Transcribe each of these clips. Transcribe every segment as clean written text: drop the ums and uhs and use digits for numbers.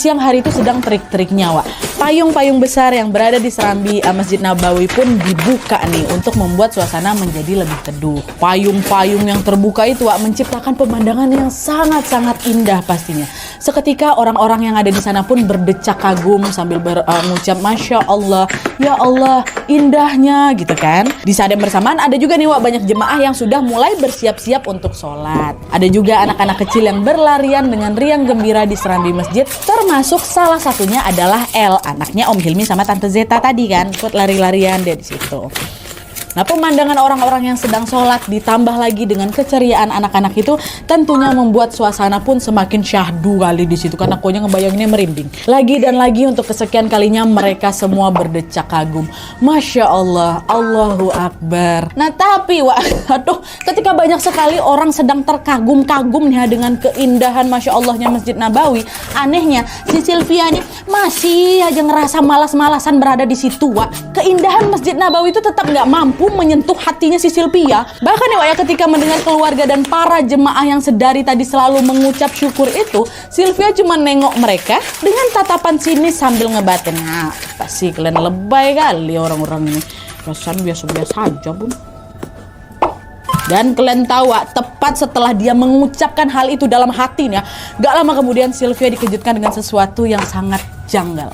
siang hari itu sedang terik-teriknya, Wak. Payung-payung besar yang berada di serambi Masjid Nabawi pun dibuka nih untuk membuat suasana menjadi lebih teduh. Payung-payung yang terbuka itu, Wak, menciptakan pemandangan yang sangat-sangat indah pastinya. Seketika orang-orang yang ada di sana pun berdecak kagum sambil mengucap Masya Allah, ya Allah, indahnya gitu kan. Di saat yang bersamaan ada juga nih, Wak, banyak jemaah yang sudah mulai bersiap-siap untuk sholat. Ada juga anak-anak kecil yang berlarian dengan riang gembira di serambi masjid, termasuk salah satunya adalah El, anaknya Om Hilmi sama Tante Zeta tadi kan, ikut lari-larian deh di situ. Nah, pemandangan orang-orang yang sedang sholat ditambah lagi dengan keceriaan anak-anak itu tentunya membuat suasana pun semakin syahdu kali di situ, karena aku ngebayanginnya merinding. Lagi dan lagi untuk kesekian kalinya mereka semua berdecak kagum. Masya Allah, Allahu Akbar. Nah tapi, Wak, aduh, ketika banyak sekali orang sedang terkagum-kagum nih dengan keindahan Masya Allahnya Masjid Nabawi, anehnya si Sylvia nih masih aja ngerasa malas-malasan berada di situ, Wak. Keindahan Masjid Nabawi itu tetap nggak mampu menyentuh hatinya si Sylvia. Bahkan ya, Wak, ya, ketika mendengar keluarga dan para jemaah yang sedari tadi selalu mengucap syukur itu, Sylvia cuma nengok mereka dengan tatapan sinis sambil ngebatin, nah pasti kalian lebay kali orang-orang ini, perasaan biasa-biasa aja, Bun. Dan kalian tahu, Wak, tepat setelah dia mengucapkan hal itu dalam hatinya, gak lama kemudian Sylvia dikejutkan dengan sesuatu yang sangat janggal.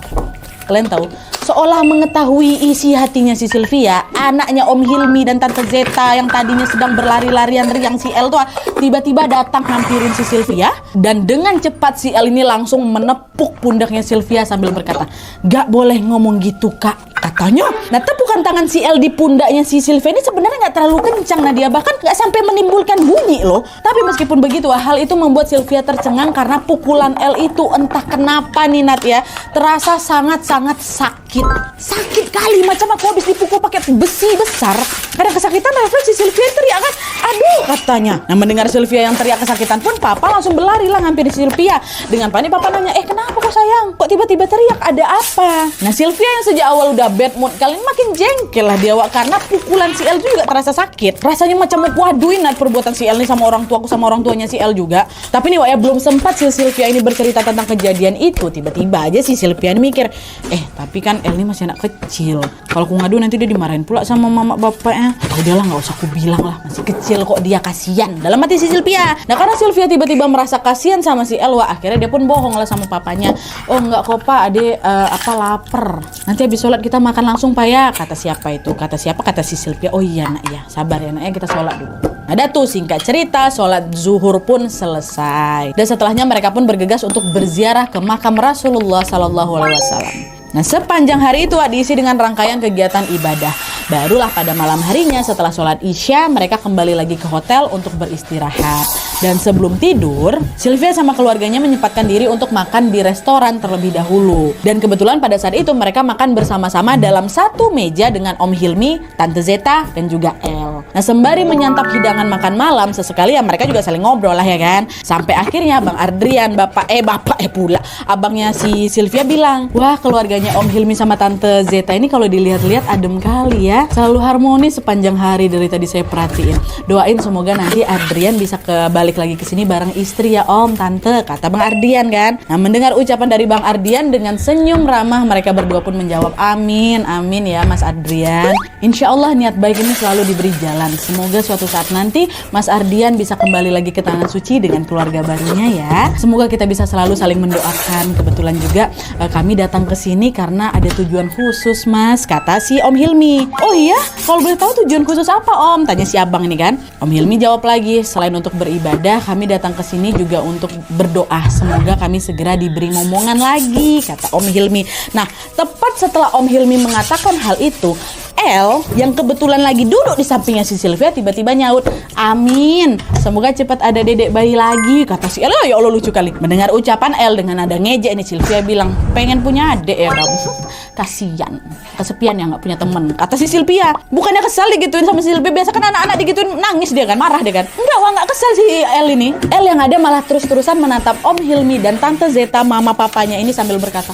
Kalian tahu, seolah mengetahui isi hatinya si Sylvia, anaknya Om Hilmi dan Tante Zeta yang tadinya sedang berlari-larian riang si El tuh tiba-tiba datang hampirin si Sylvia, dan dengan cepat si El ini langsung menepuk pundaknya Sylvia sambil berkata, "Gak boleh ngomong gitu, Kak," katanya. Nah, tepukan tangan si El di pundaknya si Sylvia ini sebenarnya gak terlalu kencang, Nadia, bahkan gak sampai menimbulkan bunyi loh. Tapi meskipun begitu, hal itu membuat Sylvia tercengang karena pukulan El itu entah kenapa nih, Nat, ya, terasa sangat-sangat sakit kali, macam aku habis dipukul pakai besi besar. Karena kesakitan, refleks si Sylvia teriak kan, "Aduh," katanya. Nah, mendengar Sylvia yang teriak kesakitan pun papa langsung berlari lah hampir Sylvia. Dengan panik papa nanya, "Kenapa kok sayang? Kok tiba-tiba teriak? Ada apa?" Nah, Sylvia yang sejak awal udah bad mood kali ini makin jengkel lah dia, Wak, karena pukulan si El juga terasa sakit. Rasanya macam mau kuaduin perbuatan si El ini sama orang tuaku sama orang tuanya si El juga. Tapi nih, Wak, ya, belum sempat si Sylvia ini bercerita tentang kejadian itu, tiba-tiba aja si Sylvia ini mikir, tapi kan El ini masih anak kecil. Kalau aku ngadu nanti dia dimarahin pula sama mama bapaknya. Udahlah, nggak usah aku bilang lah, masih kecil kok dia, kasihan. Dalam hati si Sylvia. Nah, karena Sylvia tiba-tiba merasa kasihan sama si El, Wak, akhirnya dia pun bohong lah sama papanya. "Oh enggak kok, Pak, Ade lapar. Nanti habis sholat kita makan langsung, Pak, ya." Kata siapa itu? Kata siapa? Kata si Sylvia. "Oh iya, Nak, ya. Sabar ya, Nak, ya, kita sholat dulu." Ada tuh, singkat cerita, sholat zuhur pun selesai. Dan setelahnya mereka pun bergegas untuk berziarah ke makam Rasulullah SAW. Nah, sepanjang hari itu diisi dengan rangkaian kegiatan ibadah. Barulah pada malam harinya setelah sholat Isya, mereka kembali lagi ke hotel untuk beristirahat. Dan sebelum tidur, Sylvia sama keluarganya menyempatkan diri untuk makan di restoran terlebih dahulu. Dan kebetulan pada saat itu mereka makan bersama-sama dalam satu meja dengan Om Hilmi, Tante Zeta, dan juga El. Nah, sembari menyantap hidangan makan malam, sesekali ya mereka juga saling ngobrol lah, ya kan. Sampai akhirnya Bang Adrian, abangnya si Sylvia bilang, "Wah, keluarganya Om Hilmi sama Tante Zeta ini kalau dilihat-lihat adem kali ya. Selalu harmonis sepanjang hari dari tadi saya perhatiin. Doain semoga nanti Adrian bisa balik lagi ke sini bareng istri ya Om, Tante," kata Bang Ardian kan. Nah, mendengar ucapan dari Bang Ardian dengan senyum ramah, mereka berdua pun menjawab, "Amin, amin ya Mas Adrian. Insya Allah niat baik ini selalu diberi jalan. Semoga suatu saat nanti Mas Ardian bisa kembali lagi ke tanah suci dengan keluarga barunya ya. Semoga kita bisa selalu saling mendoakan. Kebetulan juga kami datang ke sini karena ada tujuan khusus, Mas," kata si Om Hilmi. "Oh iya? Kalau boleh tahu tujuan khusus apa, Om?" tanya si abang ini kan. Om Hilmi jawab lagi, "Selain untuk beribadah, kami datang ke sini juga untuk berdoa. Semoga kami segera diberi momongan lagi," kata Om Hilmi. Nah, tepat setelah Om Hilmi mengatakan hal itu, El yang kebetulan lagi duduk di sampingnya si Sylvia tiba-tiba nyaut, "Amin, semoga cepat ada dedek bayi lagi," kata si El. Ya Allah, lucu kali. Mendengar ucapan El dengan nada ngejek ini, Sylvia bilang, "Pengen punya adek ya kamu? Kasian, kesepian ya nggak punya temen," kata si Sylvia. Bukannya kesal digituin sama si Sylvia, biasa kan anak-anak digituin nangis dia kan, marah dia kan. Enggak, Wah, nggak kesal si El ini. El yang ada malah terus-terusan menatap Om Hilmi dan Tante Zeta, mama papanya ini sambil berkata,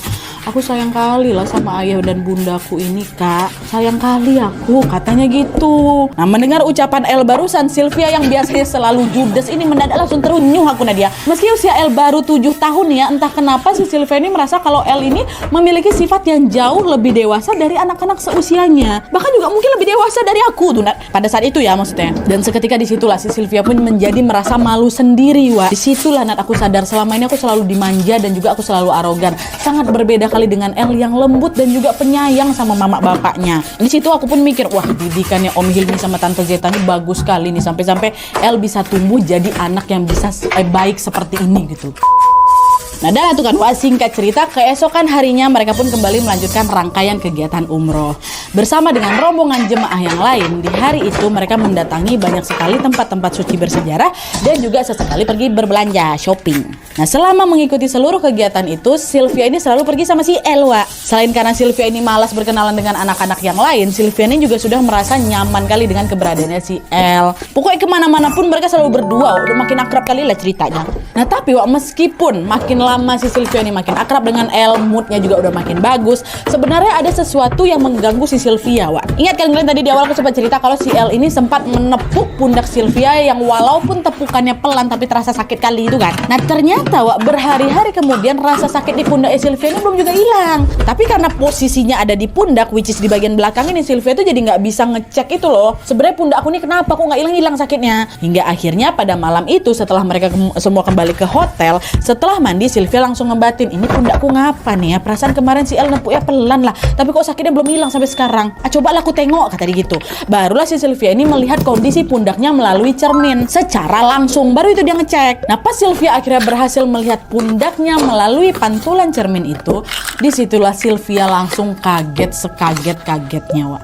Aku sayang kali lah sama ayah dan bundaku ini, Kak. Sayang kali aku, katanya gitu. Nah, mendengar ucapan El barusan, Sylvia yang biasanya selalu judes ini mendadak langsung terunyuh aku Nadia. Meski usia El baru 7 tahun ya, entah kenapa si Sylvia ini merasa kalau El ini memiliki sifat yang jauh lebih dewasa dari anak-anak seusianya. Bahkan juga mungkin lebih dewasa dari aku tuh, pada saat itu ya maksudnya. Dan seketika disitulah si Sylvia pun menjadi merasa malu sendiri, Wak. Disitulah aku sadar selama ini aku selalu dimanja dan juga aku selalu arogan. Sangat berbeda kali dengan El yang lembut dan juga penyayang sama mama bapaknya. Di situ aku pun mikir, wah didikannya Om Hilmi sama Tante Zeta ini bagus sekali nih, sampai-sampai El bisa tumbuh jadi anak yang bisa baik seperti ini gitu. Nah dah tuh kan, wah singkat cerita, keesokan harinya mereka pun kembali melanjutkan rangkaian kegiatan umroh. Bersama dengan rombongan jemaah yang lain, di hari itu mereka mendatangi banyak sekali tempat-tempat suci bersejarah dan juga sesekali pergi berbelanja, shopping. Nah selama mengikuti seluruh kegiatan itu, Sylvia ini selalu pergi sama si Elwa. Selain karena Sylvia ini malas berkenalan dengan anak-anak yang lain, Sylvia ini juga sudah merasa nyaman kali dengan keberadaannya si El. Pokoknya kemana-mana pun mereka selalu berdua, udah makin akrab kali lah ceritanya. Nah tapi wak, meskipun makin lama si Sylvia ini makin akrab dengan El, moodnya juga udah makin bagus, sebenarnya ada sesuatu yang mengganggu si Sylvia, Wak. Ingat kan kalian tadi di awal aku sempat cerita kalau si El ini sempat menepuk pundak Sylvia yang walaupun tepukannya pelan tapi terasa sakit kali itu kan. Nah ternyata Wak, berhari-hari kemudian rasa sakit di pundak Sylvia ini belum juga hilang. Tapi karena posisinya ada di pundak, which is di bagian belakang ini, Sylvia itu jadi nggak bisa ngecek itu loh. Sebenarnya pundak aku ini kenapa kok nggak hilang-hilang sakitnya? Hingga akhirnya pada malam itu setelah mereka semua kembali ke hotel, setelah mandi Sylvia langsung ngebatin, ini pundakku ngapa nih ya? Perasaan kemarin si El nepuknya pelan lah, tapi kok sakitnya belum hilang sampai sekarang. Cobalah aku tengok, kata dia gitu. Barulah si Sylvia ini melihat kondisi pundaknya melalui cermin secara langsung. Baru itu dia ngecek. Nah pas Sylvia akhirnya berhasil melihat pundaknya melalui pantulan cermin itu, disitulah Sylvia langsung kaget sekaget-kagetnya, Wak.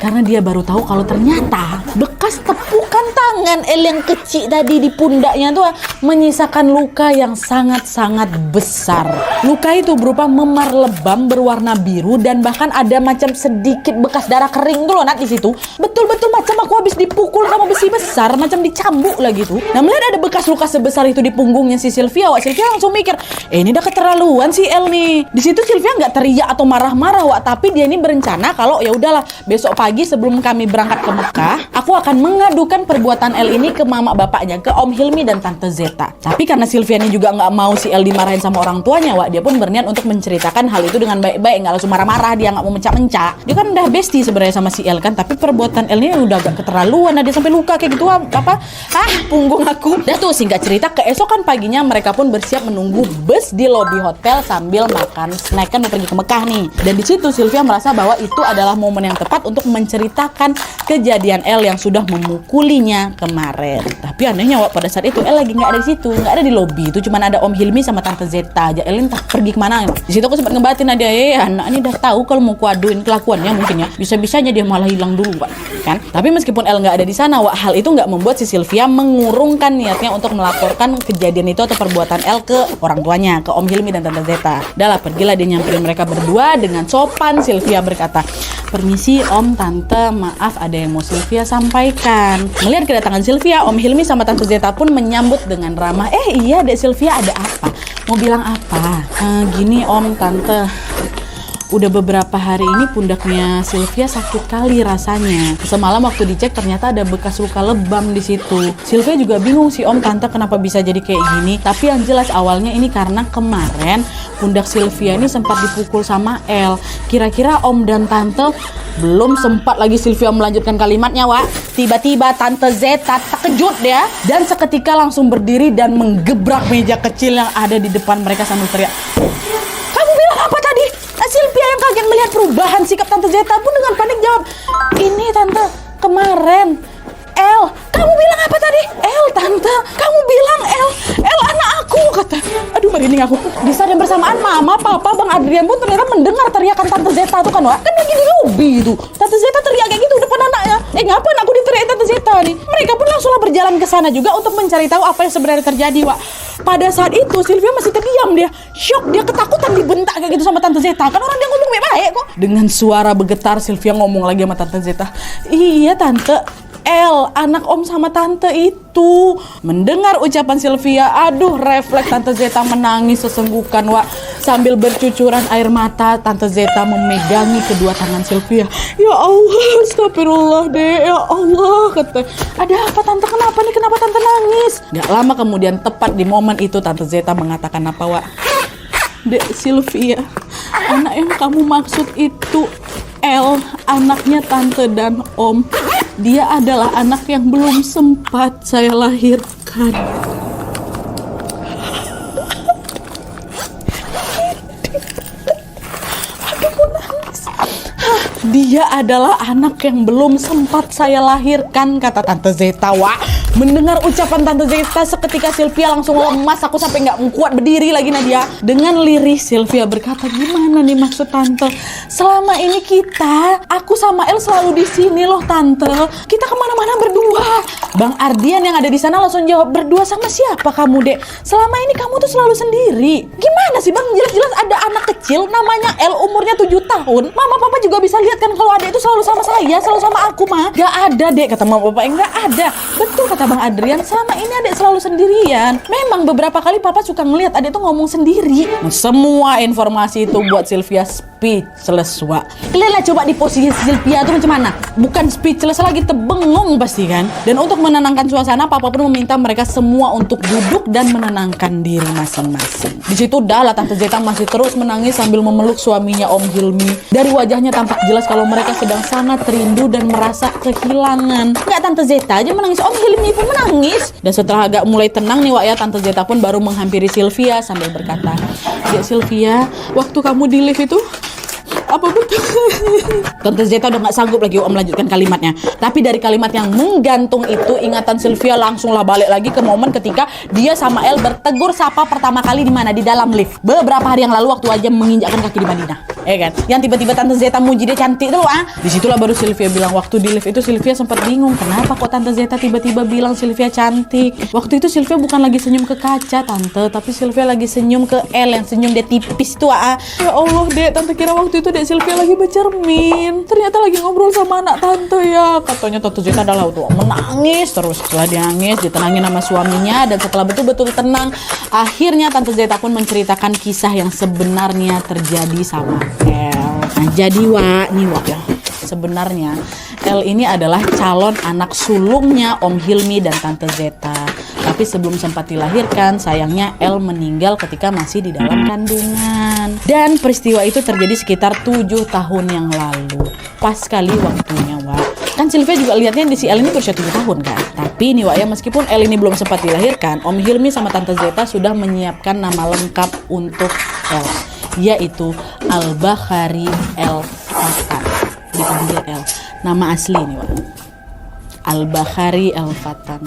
Karena dia baru tahu kalau ternyata bekas tepukan tangan El yang kecil tadi di pundaknya tuh menyisakan luka yang sangat-sangat besar. Luka itu berupa memar lebam berwarna biru dan bahkan ada macam sedikit bekas darah kering tuh loh Nat di situ. Betul-betul macam aku habis dipukul sama besi besar, macam dicambuk lah gitu. Nah melihat ada bekas luka sebesar itu di punggungnya si Sylvia, Wak, Sylvia langsung mikir, ini udah keterlaluan si El nih. Di situ Sylvia nggak teriak atau marah-marah, Wak, tapi dia ini berencana kalau ya udahlah besok pagi sebelum kami berangkat ke Mekah, aku akan mengadukan perbuatan El ini ke mama bapaknya, ke Om Hilmi dan Tante Zeta. Tapi karena Sylvia ini juga nggak mau si El dimarahin sama orang tuanya, Wak, dia pun berniat untuk menceritakan hal itu dengan baik-baik, nggak langsung marah-marah, dia nggak mau mencak-mencak. Dia kan udah bestie sebenarnya sama si El kan, tapi perbuatan El ini udah agak keterlaluan, dia sampai luka kayak gitu punggung aku. Dah tuh singkat cerita, keesokan paginya mereka pun bersiap menunggu bus di lobi hotel sambil makan snack, kan mau pergi ke Mekah nih. Dan di situ Sylvia merasa bahwa itu adalah momen yang tepat untuk menceritakan kejadian El yang sudah memukulinya kemarin. Tapi anehnya, Wak, pada saat itu El lagi nggak ada di situ, nggak ada di lobi. Itu cuma ada Om Hilmi sama Tante Zeta aja. El entah pergi kemana. Di situ aku sempat ngebatin aja, anak ini udah tahu kalau mau kuaduin kelakuannya mungkin ya. Bisa-bisanya dia malah hilang dulu, Wak, kan? Tapi meskipun El nggak ada di sana, Wak, hal itu nggak membuat si Sylvia mengurungkan niatnya untuk melaporkan kejadian itu atau perbuatan El ke orang tuanya, ke Om Hilmi dan Tante Zeta. Dahlah, pergilah dia nyamperin mereka berdua dengan sopan. Sylvia berkata, permisi Om, Tante, maaf ada yang mau Sylvia sampaikan. Melihat kedatangan Sylvia, Om Hilmi sama Tante Zeta pun menyambut dengan ramah. Iya Dek Sylvia, ada apa? Mau bilang apa? Gini Om, Tante, udah beberapa hari ini pundaknya Sylvia sakit kali rasanya. Semalam waktu dicek ternyata ada bekas luka lebam di situ. Sylvia juga bingung sih Om, Tante, kenapa bisa jadi kayak gini. Tapi yang jelas awalnya ini karena kemarin pundak Sylvia ini sempat dipukul sama El. Kira-kira Om dan Tante belum sempat lagi Sylvia melanjutkan kalimatnya, Wak. Tiba-tiba Tante Zeta terkejut ya, dan seketika langsung berdiri dan menggebrak meja kecil yang ada di depan mereka sambil teriak, "Kamu bilang apa tadi?" Sylvia yang kaget melihat perubahan sikap Tante Zeta pun dengan panik jawab, "Ini Tante, kemarin El." "Kamu bilang apa tadi?" "El, Tante, kamu bilang El anak aku," kata. Aduh, merinding aku. Di saat yang bersamaan Mama, Papa, Bang Adrian pun ternyata mendengar teriakan Tante Zeta itu kan, Wak. Kan lagi di lobi itu. Tante Zeta teriak kayak gitu depan anaknya. Ngapain aku diteriakin Tante Zeta nih? Mereka pun langsunglah berjalan ke sana juga untuk mencari tahu apa yang sebenarnya terjadi, Wak. Pada saat itu Sylvia masih terdiam, dia shock, dia ketakutan, dibentak kayak gitu sama Tante Zeta. Kan orang dia ngomong baik-baik kok. Dengan suara bergetar Sylvia ngomong lagi sama Tante Zeta, "Iya Tante, El, anak Om sama Tante itu. Mendengar ucapan Sylvia, aduh refleks Tante Zeta menangis sesenggukan, Wak. Sambil bercucuran air mata, Tante Zeta memegangi kedua tangan Sylvia. Ya Allah, astagfirullah deh, ya Allah, kata. Ada apa Tante, kenapa nih, kenapa Tante nangis? Gak lama kemudian, tepat di momen itu, Tante Zeta mengatakan apa, Wak? Dek Sylvia, anak yang kamu maksud itu El, anaknya Tante dan Om. Dia adalah anak yang belum sempat saya lahirkan. Dia adalah anak yang belum sempat saya lahirkan, kata Tante Zeta, Wak. Mendengar ucapan Tante Zeta, seketika Sylvia langsung lemas. Aku sampai nggak kuat berdiri lagi, Nadia. Dengan lirih Sylvia berkata, gimana nih maksud Tante? Selama ini aku sama El selalu di sini loh Tante. Kita kemana-mana berdua. Bang Ardian yang ada di sana langsung jawab, berdua sama siapa kamu, Dek? Selama ini kamu tuh selalu sendiri. Gimana sih Bang? Jelas-jelas ada anak kecil namanya El, umurnya 7 tahun. Mama Papa juga bisa lihat kan kalau adek itu selalu sama saya, selalu sama aku, mah. Gak ada, Dek, kata Mama Papa. Gak ada. Betul kata Bang Adrian, selama ini adek selalu sendirian. Memang beberapa kali Papa suka ngelihat adek tuh ngomong sendiri. Semua informasi itu buat Sylvia speechless, Wak. Kalian lah coba di posisi Sylvia tuh macam mana? Bukan speechless lagi, terbengong pasti kan. Dan untuk menenangkan suasana, Papa pun meminta mereka semua untuk duduk dan menenangkan diri masing-masing. Di situ dah Tante Zeta masih terus menangis sambil memeluk suaminya Om Hilmi. Dari wajahnya tampak jelas kalau mereka sedang sangat rindu dan merasa kehilangan. Nggak Tante Zeta aja menangis, Om Hilmi pun menangis. Dan setelah agak mulai tenang nih, Wak, ya, Tante Zeta pun baru menghampiri Sylvia sambil berkata, "Dek Sylvia, waktu kamu di lift itu apa betul?" Tante Zeta udah gak sanggup lagi Om melanjutkan kalimatnya. Tapi dari kalimat yang menggantung itu, ingatan Sylvia langsunglah balik lagi ke momen ketika dia sama El bertegur sapa pertama kali di mana? Di dalam lift. Beberapa hari yang lalu waktu aja menginjakkan kaki di Madinah. Kan? Yang tiba-tiba Tante Zeta muji dia cantik tuh, ah. Disitulah baru Sylvia bilang, waktu di lift itu Sylvia sempat bingung, kenapa kok Tante Zeta tiba-tiba bilang Sylvia cantik. Waktu itu Sylvia bukan lagi senyum ke kaca, Tante, tapi Sylvia lagi senyum ke El yang senyum dia tipis tuh, ah. Ya Allah, Dek, Tante kira waktu itu Dek Sylvia lagi bercermin, ternyata lagi ngobrol sama anak Tante ya. Katanya Tante Zeta adalah tuh menangis terus. Setelah dia nangis, ditenangin sama suaminya, dan setelah betul-betul tenang, akhirnya Tante Zeta pun menceritakan kisah yang sebenarnya terjadi sama El. Nah, jadi Wak, nih Wak ya, sebenarnya El ini adalah calon anak sulungnya Om Hilmi dan Tante Zeta. Tapi sebelum sempat dilahirkan, sayangnya El meninggal ketika masih di dalam kandungan. Dan peristiwa itu terjadi sekitar 7 tahun yang lalu. Pas sekali waktunya, Wak. Kan Sylvia juga lihatnya di si El ini berusia 7 tahun kan. Tapi nih, Wak, ya, meskipun El ini belum sempat dilahirkan, Om Hilmi sama Tante Zeta sudah menyiapkan nama lengkap untuk El, yaitu Al-Bakhari El-Fatan. Dipanggil El. Nama asli nih, Wak. Al-Bakhari El-Fatan.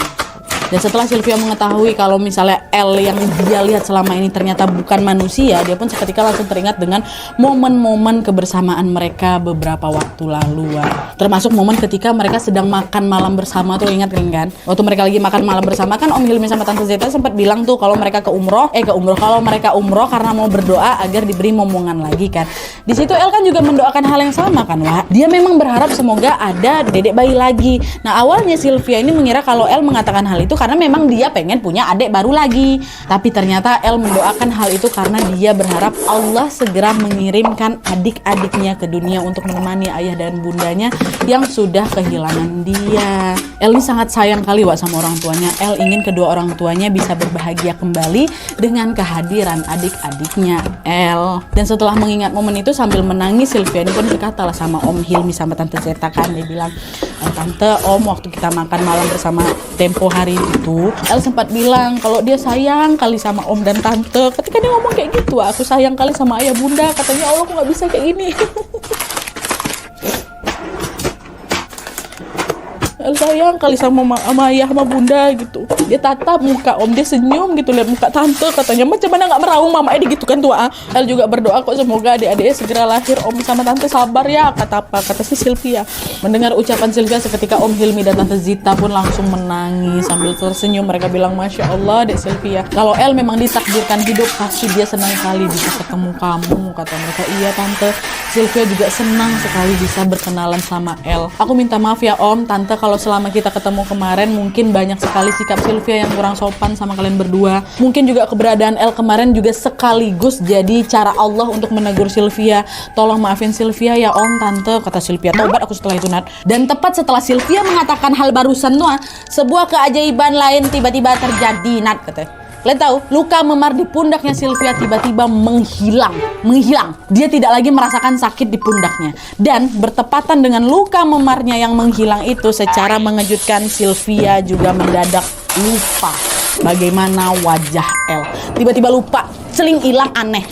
Dan setelah Sylvia mengetahui kalau misalnya El yang dia lihat selama ini ternyata bukan manusia, dia pun seketika langsung teringat dengan momen-momen kebersamaan mereka beberapa waktu lalu, Wak. Termasuk momen ketika mereka sedang makan malam bersama tuh, ingat kan? Waktu mereka lagi makan malam bersama kan Om Hilmi sama Tante Zeta sempat bilang tuh kalau mereka kalau mereka umroh karena mau berdoa agar diberi momongan lagi kan. Di situ El kan juga mendoakan hal yang sama kan, Wak. Dia memang berharap semoga ada dedek bayi lagi. Nah, awalnya Sylvia ini mengira kalau El mengatakan hal itu karena memang dia pengen punya adik baru lagi. Tapi ternyata El mendoakan hal itu karena dia berharap Allah segera mengirimkan adik-adiknya ke dunia untuk menemani ayah dan bundanya yang sudah kehilangan dia. El ini sangat sayang kali, Wak, sama orang tuanya. El ingin kedua orang tuanya bisa berbahagia kembali dengan kehadiran adik-adiknya El. Dan setelah mengingat momen itu sambil menangis, Sylvia ini pun berkata lah sama Om Hilmi sama Tante Zeta kan. Dia bilang, Tante, Om, waktu kita makan malam bersama tempo hari itu, El sempat bilang kalau dia sayang kali sama Om dan Tante. Ketika dia ngomong kayak gitu, aku sayang kali sama ayah bunda. Katanya, Allah, aku gak bisa kayak gini. El sayang kali sama ayah sama bunda gitu. Dia tatap muka Om, dia senyum gitu lihat muka Tante. Katanya macam mana gak meraung mama gitu kan tuh. El juga berdoa kok semoga adik-adiknya segera lahir. Om sama Tante sabar ya, kata si Sylvia. Mendengar ucapan Sylvia seketika Om Hilmi dan Tante Zita pun langsung menangis sambil tersenyum. Mereka bilang, Masya Allah Dek Sylvia, kalau El memang ditakdirkan hidup pasti dia senang sekali bisa ketemu kamu. Kata mereka, iya Tante, Sylvia juga senang sekali bisa berkenalan sama El. Aku minta maaf ya Om, Tante kalau kalau selama kita ketemu kemarin mungkin banyak sekali sikap Sylvia yang kurang sopan sama kalian berdua. Mungkin juga keberadaan El kemarin juga sekaligus jadi cara Allah untuk menegur Sylvia. Tolong maafin Sylvia ya Om, Tante, kata Sylvia. Tobat aku setelah itu, Nat. Dan tepat setelah Sylvia mengatakan hal barusan tuh, sebuah keajaiban lain tiba-tiba terjadi, Nat, katanya. Kalian tahu, luka memar di pundaknya Sylvia tiba-tiba menghilang. Dia tidak lagi merasakan sakit di pundaknya. Dan bertepatan dengan luka memarnya yang menghilang itu, secara mengejutkan Sylvia juga mendadak lupa bagaimana wajah El. Tiba-tiba lupa, celing hilang, aneh.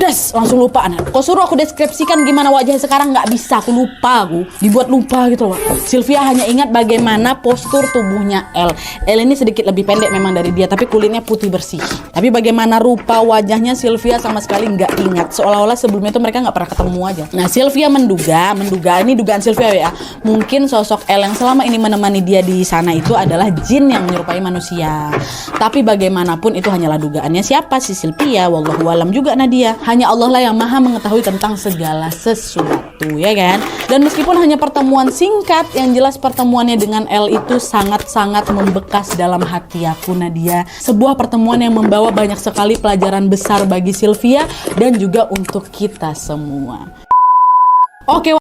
Langsung lupa, anak. Kau suruh aku deskripsikan gimana wajahnya sekarang, nggak bisa, aku lupa, dibuat lupa gitu loh. Sylvia hanya ingat bagaimana postur tubuhnya El. El ini sedikit lebih pendek memang dari dia, tapi kulitnya putih bersih. Tapi bagaimana rupa wajahnya Sylvia sama sekali nggak ingat. Seolah-olah sebelumnya itu mereka nggak pernah ketemu aja. Nah, Sylvia menduga, ini dugaan Sylvia ya. Mungkin sosok El yang selama ini menemani dia di sana itu adalah jin yang menyerupai manusia. Tapi bagaimanapun itu hanyalah dugaannya siapa, si Sylvia, wallahu alam juga Nadia. Hanya Allah lah yang maha mengetahui tentang segala sesuatu, ya kan? Dan meskipun hanya pertemuan singkat, yang jelas pertemuannya dengan El itu sangat-sangat membekas dalam hati aku, Nadia. Sebuah pertemuan yang membawa banyak sekali pelajaran besar bagi Sylvia dan juga untuk kita semua. Oke.